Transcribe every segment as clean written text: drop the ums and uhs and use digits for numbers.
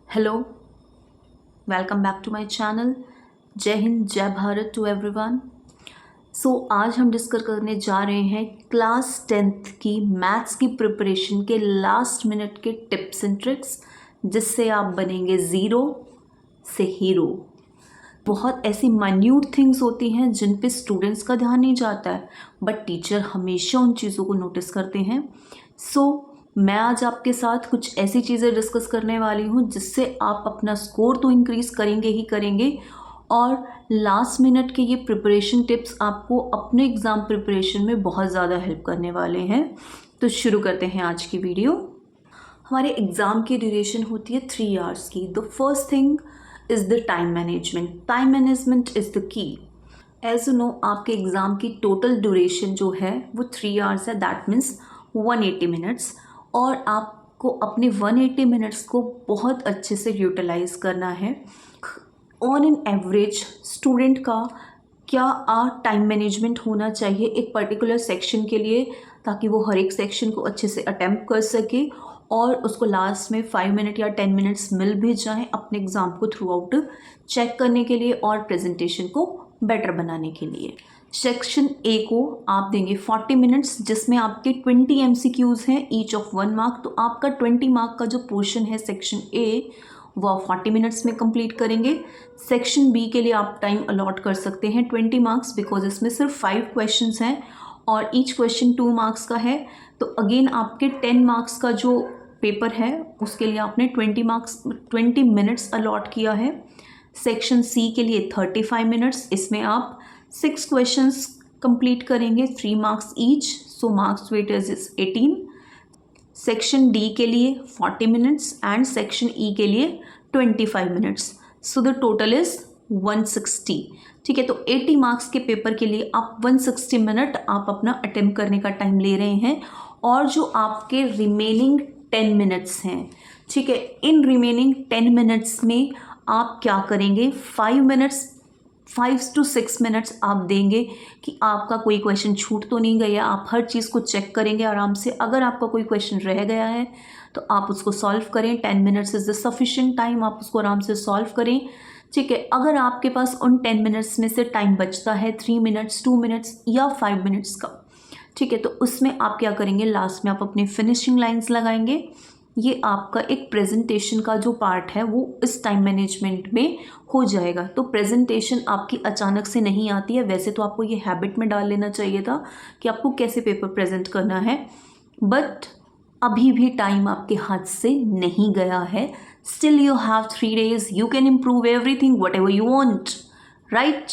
Hello, welcome back to my channel. जय हिंद, जय Bharat to everyone. आज हम डिस्कस करने जा रहे हैं क्लास 10th की मैथ्स की प्रिपरेशन के लास्ट मिनट के टिप्स एंड ट्रिक्स, जिससे आप बनेंगे ज़ीरो से हीरो। बहुत ऐसी माइन्यूट थिंग्स होती हैं जिन पे स्टूडेंट्स का ध्यान नहीं जाता है, बट टीचर हमेशा उन चीज़ों को नोटिस करते हैं। मैं आज आपके साथ कुछ ऐसी चीज़ें डिस्कस करने वाली हूँ जिससे आप अपना स्कोर तो इंक्रीज़ करेंगे ही करेंगे, और लास्ट मिनट के ये प्रिपरेशन टिप्स आपको अपने एग्ज़ाम प्रिपरेशन में बहुत ज़्यादा हेल्प करने वाले हैं। तो शुरू करते हैं आज की वीडियो। हमारे एग्ज़ाम की ड्यूरेशन होती है 3 आवर्स की। The first thing is the time management. Time management is the key. As you know, आपके एग्ज़ाम की टोटल ड्यूरेशन जो है वो 3 आवर्स है, दैट मीन्स 180 मिनट्स। और आपको अपने 180 मिनट्स को बहुत अच्छे से यूटिलाइज करना है। ऑन एन एवरेज स्टूडेंट का क्या टाइम मैनेजमेंट होना चाहिए एक पर्टिकुलर सेक्शन के लिए, ताकि वो हर एक सेक्शन को अच्छे से अटेम्प्ट कर सके और उसको लास्ट में 5 मिनट या 10 मिनट्स मिल भी जाएं अपने एग्ज़ाम को थ्रू आउट चेक करने के लिए और प्रेजेंटेशन को बेटर बनाने के लिए। सेक्शन ए को आप देंगे 40 मिनट्स, जिसमें आपके 20 MCQs हैं, ईच ऑफ 1 मार्क। तो आपका 20 मार्क का जो पोर्शन है सेक्शन ए, वो आप 40 मिनट्स में कंप्लीट करेंगे। सेक्शन बी के लिए आप टाइम अलॉट कर सकते हैं 20 मार्क्स, बिकॉज इसमें सिर्फ 5 क्वेश्चंस हैं और ईच क्वेश्चन 2 मार्क्स का है। तो अगेन आपके 10 मार्क्स का जो पेपर है उसके लिए आपने 20 मिनट्स अलॉट किया है। सेक्शन सी के लिए 35 मिनट्स, इसमें आप 6 क्वेश्चंस कंप्लीट करेंगे, 3 marks each, so marks weightage is 18। Section D के लिए 40 मिनट्स एंड सेक्शन ई के लिए 25 minutes, so the total is 160। ठीक है, तो 80 मार्क्स के पेपर के लिए आप 160 मिनट आप अपना अटेम्प्ट करने का टाइम ले रहे हैं। और जो आपके रिमेनिंग 10 मिनट्स हैं, ठीक है, इन रिमेनिंग 10 मिनट्स में आप क्या करेंगे, 5 to 6 मिनट्स आप देंगे कि आपका कोई क्वेश्चन छूट तो नहीं गया। आप हर चीज़ को चेक करेंगे आराम से। अगर आपका कोई क्वेश्चन रह गया है तो आप उसको सॉल्व करें। 10 minutes is the sufficient time, आप उसको आराम से सॉल्व करें। ठीक है, अगर आपके पास उन 10 मिनट्स में से टाइम बचता है 3 मिनट्स, 2 मिनट्स या 5 मिनट्स का, ठीक है, तो उसमें आप क्या करेंगे, लास्ट में आप अपनी फिनिशिंग लाइंस लगाएंगे। ये आपका एक प्रेजेंटेशन का जो पार्ट है वो इस टाइम मैनेजमेंट में हो जाएगा। तो प्रेजेंटेशन आपकी अचानक से नहीं आती है, वैसे तो आपको ये हैबिट में डाल लेना चाहिए था कि आपको कैसे पेपर प्रेजेंट करना है, बट अभी भी टाइम आपके हाथ से नहीं गया है। Still you have 3 days, you can improve everything whatever you want, right.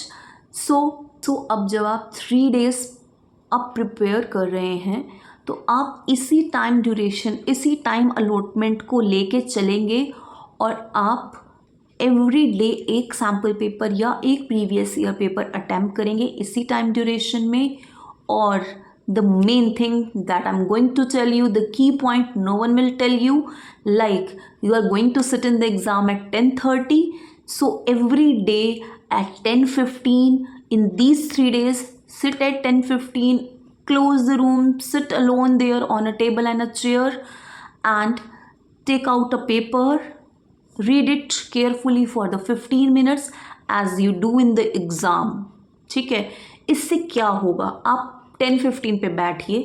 So अब जब आप 3 days आप प्रिपेयर कर रहे हैं तो आप इसी टाइम ड्यूरेशन, इसी टाइम अलॉटमेंट को लेके चलेंगे और आप एवरी डे एक सैम्पल पेपर या एक प्रीवियस ईयर पेपर अटैम्प्ट करेंगे इसी टाइम ड्यूरेशन में। और the main thing that I am going to tell you, the key point no one will tell you, like you are going to sit in the exam at 10:30, so every day at 10:15 in these 3 days, sit at 10:15, close the room, sit alone there on a table and a chair, and take out a paper, read it carefully for the 15 minutes as you do in the exam। ठीक है, इससे क्या होगा, आप 10:15 पे बैठिए,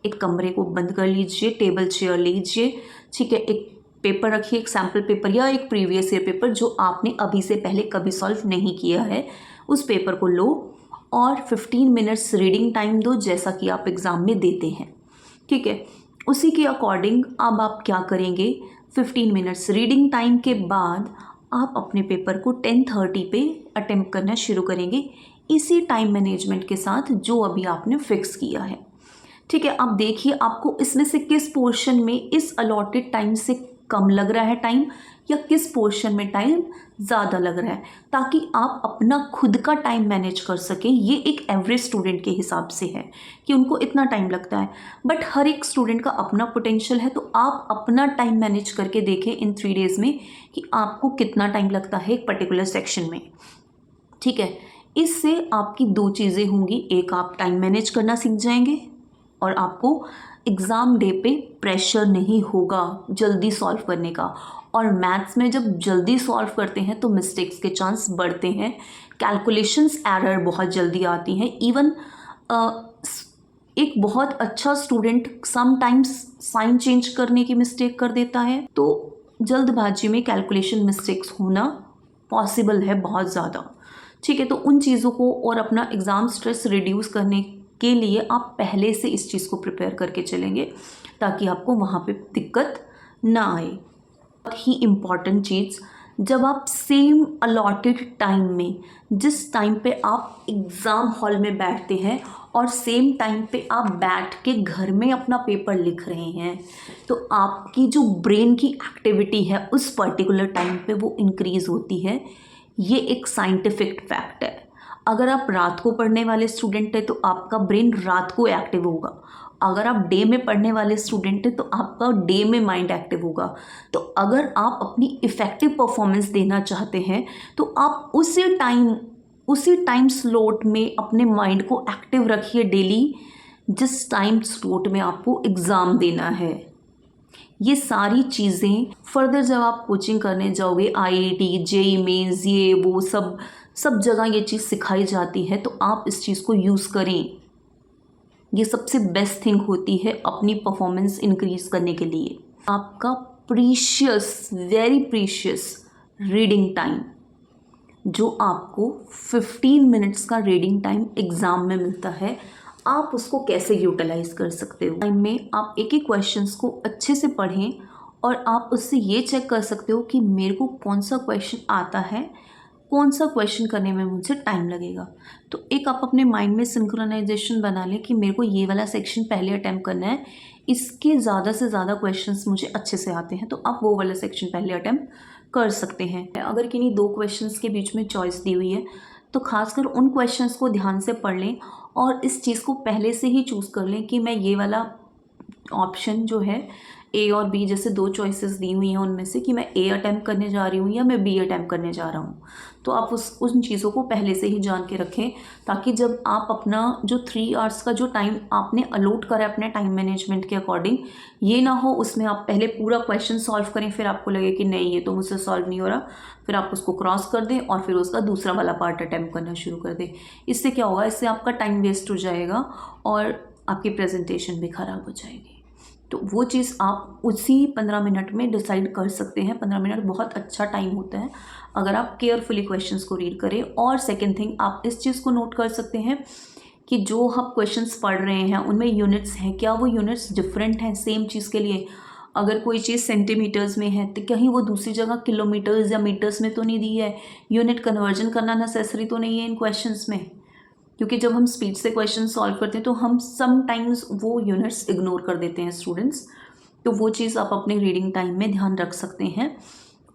एक कमरे को बंद कर लीजिए, टेबल चेयर लीजिए, ठीक है, एक पेपर रखिए, एक सैम्पल पेपर या एक प्रीवियस ईयर पेपर जो आपने अभी से पहले कभी सॉल्व नहीं किया है, उस पेपर को लो और 15 मिनट्स रीडिंग टाइम दो, जैसा कि आप एग्ज़ाम में देते हैं। ठीक है, उसी के अकॉर्डिंग अब आप क्या करेंगे, 15 मिनट्स रीडिंग टाइम के बाद आप अपने पेपर को 10:30 पे अटेम्प्ट करना शुरू करेंगे, इसी टाइम मैनेजमेंट के साथ जो अभी आपने फिक्स किया है। ठीक है, अब देखिए आपको इसमें से किस पोर्शन में इस अलॉटेड टाइम से कम लग रहा है टाइम, या किस पोर्शन में टाइम ज़्यादा लग रहा है, ताकि आप अपना खुद का टाइम मैनेज कर सकें। ये एक एवरेज स्टूडेंट के हिसाब से है कि उनको इतना टाइम लगता है, बट हर एक स्टूडेंट का अपना पोटेंशियल है। तो आप अपना टाइम मैनेज करके देखें इन 3 days में कि आपको कितना टाइम लगता है एक पर्टिकुलर सेक्शन में। ठीक है, इससे आपकी 2 चीज़ें होंगी, एक आप टाइम मैनेज करना सीख जाएंगे और आपको एग्ज़ाम डे पे प्रेशर नहीं होगा जल्दी सॉल्व करने का। और मैथ्स में जब जल्दी सॉल्व करते हैं तो मिस्टेक्स के चांस बढ़ते हैं, कैलकुलेशंस एरर बहुत जल्दी आती हैं। इवन एक बहुत अच्छा स्टूडेंट समटाइम्स साइन चेंज करने की मिस्टेक कर देता है, तो जल्दबाजी में कैलकुलेशन मिस्टेक्स होना पॉसिबल है बहुत ज़्यादा। ठीक है, तो उन चीज़ों को और अपना एग्ज़ाम स्ट्रेस रिड्यूस करने के लिए आप पहले से इस चीज़ को प्रिपेयर करके चलेंगे ताकि आपको वहाँ पे दिक्कत ना आए। बहुत ही इम्पॉर्टेंट चीज़, जब आप सेम अलॉटेड टाइम में, जिस टाइम पे आप एग्ज़ाम हॉल में बैठते हैं और सेम टाइम पे आप बैठ के घर में अपना पेपर लिख रहे हैं, तो आपकी जो ब्रेन की एक्टिविटी है उस पर्टिकुलर टाइम पे वो इंक्रीज़ होती है। ये एक साइंटिफिक फैक्ट है। अगर आप रात को पढ़ने वाले स्टूडेंट हैं तो आपका ब्रेन रात को एक्टिव होगा, अगर आप डे में पढ़ने वाले स्टूडेंट हैं तो आपका डे में माइंड एक्टिव होगा। तो अगर आप अपनी इफ़ेक्टिव परफॉर्मेंस देना चाहते हैं तो आप उसी टाइम स्लॉट में अपने माइंड को एक्टिव रखिए डेली, जिस टाइम स्लॉट में आपको एग्ज़ाम देना है। ये सारी चीज़ें फर्दर जब आप कोचिंग करने जाओगे, IIT, JEE मेंस, ये वो सब जगह ये चीज़ सिखाई जाती है, तो आप इस चीज़ को यूज़ करें। ये सबसे बेस्ट थिंग होती है अपनी परफॉर्मेंस इंक्रीज़ करने के लिए। आपका precious, very precious reading time, जो आपको 15 मिनट्स का रीडिंग टाइम एग्ज़ाम में मिलता है, आप उसको कैसे यूटिलाइज़ कर सकते हो। टाइम में आप एक एक क्वेश्चंस को अच्छे से पढ़ें और आप उससे ये चेक कर सकते हो कि मेरे को कौन सा क्वेश्चन आता है, कौन सा क्वेश्चन करने में मुझे टाइम लगेगा। तो एक आप अपने माइंड में सिंक्रोनाइजेशन बना लें कि मेरे को ये वाला सेक्शन पहले अटैम्प्ट करना है, इसके ज़्यादा से ज़्यादा क्वेश्चंस मुझे अच्छे से आते हैं, तो आप वो वाला सेक्शन पहले अटैम्प्ट कर सकते हैं। अगर किन्हीं दो क्वेश्चंस के बीच में चॉइस दी हुई है तो खासकर उन क्वेश्चंस को ध्यान से पढ़ लें और इस चीज़ को पहले से ही चूज़ कर लें कि मैं ये वाला ऑप्शन जो है A और B, जैसे दो चॉइसेस दी हुई हैं उनमें से, कि मैं A अटैम्प्ट करने जा रही हूँ या मैं B अटैम्प्ट करने जा रहा हूँ। तो आप उन चीज़ों को पहले से ही जान के रखें ताकि जब आप अपना जो 3 आवर्स का जो टाइम आपने अलॉट करा है अपने टाइम मैनेजमेंट के अकॉर्डिंग, ये ना हो उसमें आप पहले पूरा क्वेश्चन सॉल्व करें, फिर आपको लगे कि नहीं ये तो मुझसे सॉल्व नहीं हो रहा, फिर आप उसको क्रॉस कर दें और फिर उसका दूसरा वाला पार्ट अटैम्प्ट करना शुरू कर दें। इससे क्या होगा, इससे आपका टाइम वेस्ट हो जाएगा और आपकी प्रेजेंटेशन भी ख़राब हो जाएगी। तो वो चीज़ आप उसी 15 मिनट में डिसाइड कर सकते हैं। 15 मिनट बहुत अच्छा टाइम होता है अगर आप केयरफुली क्वेश्चंस को रीड करें। और सेकंड थिंग, आप इस चीज़ को नोट कर सकते हैं कि जो आप क्वेश्चंस पढ़ रहे हैं उनमें यूनिट्स हैं, क्या वो यूनिट्स डिफरेंट हैं सेम चीज़ के लिए। अगर कोई चीज़ सेंटीमीटर्स में है तो कहीं वो दूसरी जगह किलोमीटर्स या मीटर्स में तो नहीं दी है। यूनिट कन्वर्जन करना नेसेसरी तो नहीं है इन क्वेश्चंस में, क्योंकि जब हम स्पीड से क्वेश्चन सॉल्व करते हैं तो हम समटाइम्स वो यूनिट्स इग्नोर कर देते हैं स्टूडेंट्स। तो वो चीज़ आप अपने रीडिंग टाइम में ध्यान रख सकते हैं।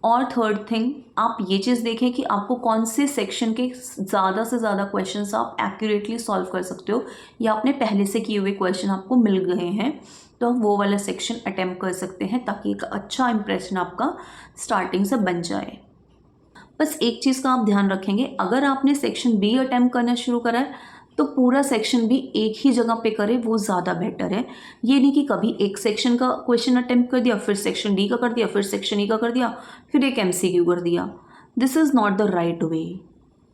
और थर्ड थिंग, आप ये चीज़ देखें कि आपको कौन से सेक्शन के ज़्यादा से ज़्यादा क्वेश्चंस आप एक्यूरेटली सॉल्व कर सकते हो या आपने पहले से किए हुए क्वेश्चन आपको मिल गए हैं, तो आप वो वाला सेक्शन अटैम्प्ट कर सकते हैं ताकि एक अच्छा इंप्रेशन आपका स्टार्टिंग से बन जाए। बस एक चीज़ का आप ध्यान रखेंगे, अगर आपने सेक्शन B अटैम्प्ट करना शुरू करा है तो पूरा सेक्शन भी एक ही जगह पे करें, वो ज़्यादा बेटर है। ये नहीं कि कभी एक सेक्शन का क्वेश्चन अटैम्प्ट कर दिया, फिर सेक्शन D का कर दिया, फिर सेक्शन E का कर दिया, फिर एक MCQ कर दिया। This is not the right way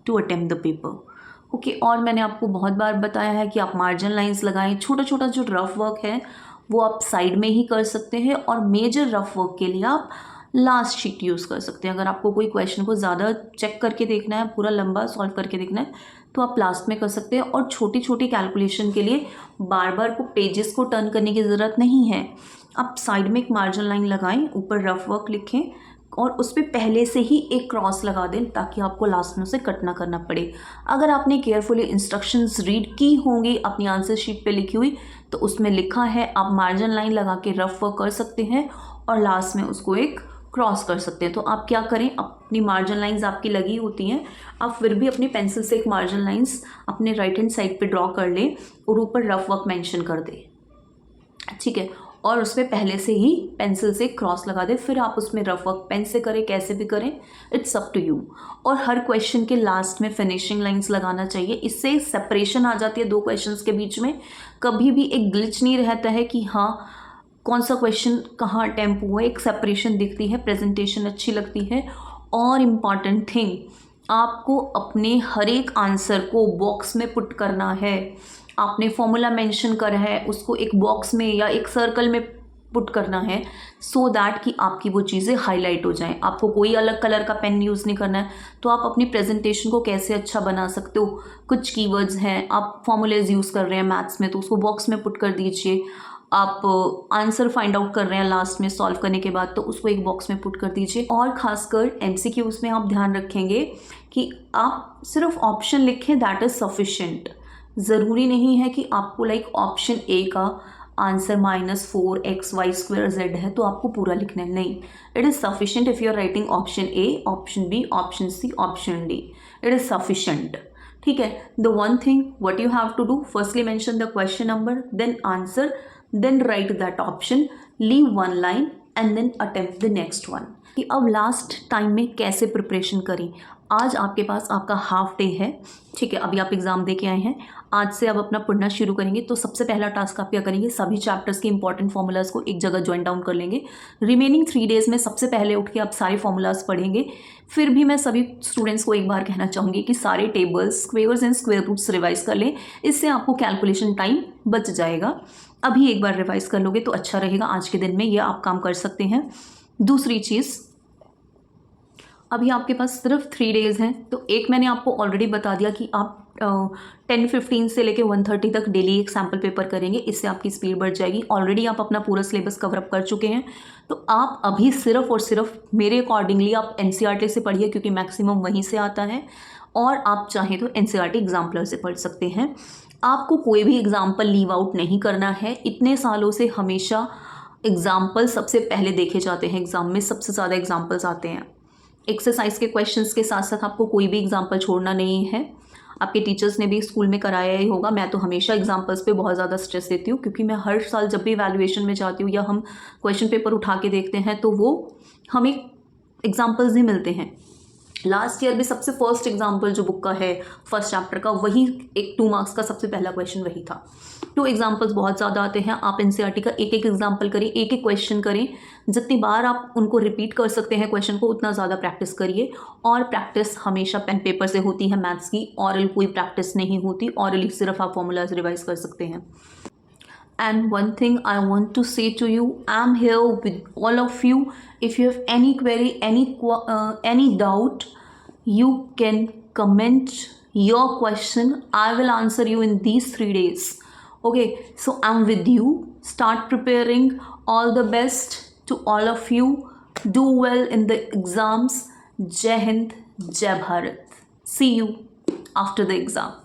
to attempt the paper. Okay, और मैंने आपको बहुत बार बताया है कि आप मार्जिन लाइन्स लगाएं। छोटा छोटा जो रफ वर्क है वो आप साइड में ही कर सकते हैं और मेजर रफ वर्क के लिए आप लास्ट शीट यूज़ कर सकते हैं। अगर आपको कोई क्वेश्चन को ज़्यादा चेक करके देखना है, पूरा लंबा सॉल्व करके देखना है, तो आप लास्ट में कर सकते हैं। और छोटी छोटी कैलकुलेशन के लिए बार बार को पेजेस को टर्न करने की ज़रूरत नहीं है। आप साइड में एक मार्जिन लाइन लगाएं, ऊपर रफ वर्क लिखें और उस पर पहले से ही एक क्रॉस लगा दें ताकि आपको लास्ट में उसे कट ना करना पड़े। अगर आपने केयरफुली इंस्ट्रक्शंस रीड की होंगी अपनी आंसर शीट पे लिखी हुई, तो उसमें लिखा है आप मार्जिन लाइन लगा के रफ वर्क कर सकते हैं और लास्ट में उसको एक क्रॉस कर सकते हैं। तो आप क्या करें, अपनी मार्जिन लाइंस आपकी लगी होती हैं, आप फिर भी अपनी पेंसिल से एक मार्जिन लाइंस अपने राइट हैंड साइड पे ड्रॉ कर लें और ऊपर रफ वर्क मेंशन कर दें, ठीक है, और उसमें पहले से ही पेंसिल से क्रॉस लगा दें। फिर आप उसमें रफ वर्क पेन से करें, कैसे भी करें, इट्स अप टू यू। और हर क्वेश्चन के लास्ट में फिनिशिंग लाइंस लगाना चाहिए, इससे सेपरेशन आ जाती है दो क्वेश्चंस के बीच में। कभी भी एक ग्लिच नहीं रहता है कि हाँ कौन सा क्वेश्चन कहाँ अटेम्प्ट हुआ है, एक सेपरेशन दिखती है, प्रेजेंटेशन अच्छी लगती है। और इम्पॉर्टेंट थिंग, आपको अपने हर एक आंसर को बॉक्स में पुट करना है। आपने फॉर्मूला मेंशन करा है, उसको एक बॉक्स में या एक सर्कल में पुट करना है, सो दैट कि आपकी वो चीज़ें हाईलाइट हो जाएं। आपको कोई अलग कलर का पेन यूज़ नहीं करना है। तो आप अपनी प्रेजेंटेशन को कैसे अच्छा बना सकते हो, कुछ कीवर्ड्स हैं, आप फॉर्मूलेज यूज़ कर रहे हैं मैथ्स में, तो उसको बॉक्स में पुट कर दीजिए। आप आंसर फाइंड आउट कर रहे हैं लास्ट में सॉल्व करने के बाद, तो उसको एक बॉक्स में पुट कर दीजिए। और खासकर MCQs में आप ध्यान रखेंगे कि आप सिर्फ ऑप्शन लिखें, दैट इज़ सफिशेंट। ज़रूरी नहीं है कि आपको लाइक ऑप्शन ए का आंसर -4xy² है तो आपको पूरा लिखना है, नहीं। It is sufficient if you are writing option A, option B, option C, option D, it is sufficient. ठीक है। The one thing what you have to do, firstly mention the question number, then answer, then write that option, leave one line and then attempt the next one। कि अब last time में कैसे preparation करें। आज आपके पास आपका half day है, ठीक है, अभी आप एग्ज़ाम दे के आए हैं, आज से आप अपना पढ़ना शुरू करेंगे। तो सबसे पहला टास्क आप क्या करेंगे, सभी चैप्टर्स के इंपॉर्टेंट फॉर्मूलाज को एक जगह ज्वाइन डाउन कर लेंगे। रिमेनिंग 3 डेज़ में सबसे पहले उठ के आप सारे फॉर्मूलाज पढ़ेंगे। फिर भी मैं सभी स्टूडेंट्स को एक बार कहना चाहूँगी कि सारे tables, squares and square roots revise कर लें, इससे आपको कैलकुलेशन टाइम बच जाएगा। अभी एक बार रिवाइज कर लोगे तो अच्छा रहेगा, आज के दिन में ये आप काम कर सकते हैं। दूसरी चीज़, अभी आपके पास सिर्फ 3 डेज़ हैं, तो एक मैंने आपको ऑलरेडी बता दिया कि आप 10:15 से लेके 1:30 तक डेली एक सैम्पल पेपर करेंगे, इससे आपकी स्पीड बढ़ जाएगी। ऑलरेडी आप अपना पूरा सिलेबस कवर अप कर चुके हैं, तो आप अभी सिर्फ और सिर्फ मेरे अकॉर्डिंगली आप NCERT से पढ़िए, क्योंकि मैक्सिमम वहीं से आता है। और आप चाहें तो NCERT एग्जाम्पलर से पढ़ सकते हैं। आपको कोई भी एग्जाम्पल लीव आउट नहीं करना है। इतने सालों से हमेशा एग्जाम्पल सबसे पहले देखे जाते हैं, एग्ज़ाम में सबसे ज़्यादा एग्जाम्पल्स आते हैं। एक्सरसाइज के क्वेश्चंस के साथ साथ आपको कोई भी एग्जाम्पल छोड़ना नहीं है। आपके टीचर्स ने भी स्कूल में कराया ही होगा। मैं तो हमेशा एग्जाम्पल्स पे बहुत ज़्यादा स्ट्रेस देती हूँ, क्योंकि मैं हर साल जब भी इवैल्यूएशन में जाती हूँ या हम क्वेश्चन पेपर उठा के देखते हैं तो वो हमें एग्जाम्पल्स ही मिलते हैं। लास्ट ईयर भी सबसे फर्स्ट एग्जाम्पल जो बुक का है फर्स्ट चैप्टर का, वही एक 2 मार्क्स का सबसे पहला क्वेश्चन वही था। तो एग्जाम्पल्स बहुत ज़्यादा आते हैं। आप NCERT का एक एक एग्जाम्पल करें, एक एक क्वेश्चन करें। जितनी बार आप उनको रिपीट कर सकते हैं क्वेश्चन को, उतना ज़्यादा प्रैक्टिस करिए। और प्रैक्टिस हमेशा पेन पेपर से होती है मैथ्स की, ऑरल कोई प्रैक्टिस नहीं होती। ऑरली सिर्फ आप फॉर्मूलाज रिवाइज कर सकते हैं। And one thing I want to say to you, I'm here with all of you. If you have any query, any doubt, you can comment your question. I will answer you in these 3 days. Okay, so I'm with you. Start preparing. All the best to all of you. Do well in the exams. Jai Hind, Jai Bharat. See you after the exam.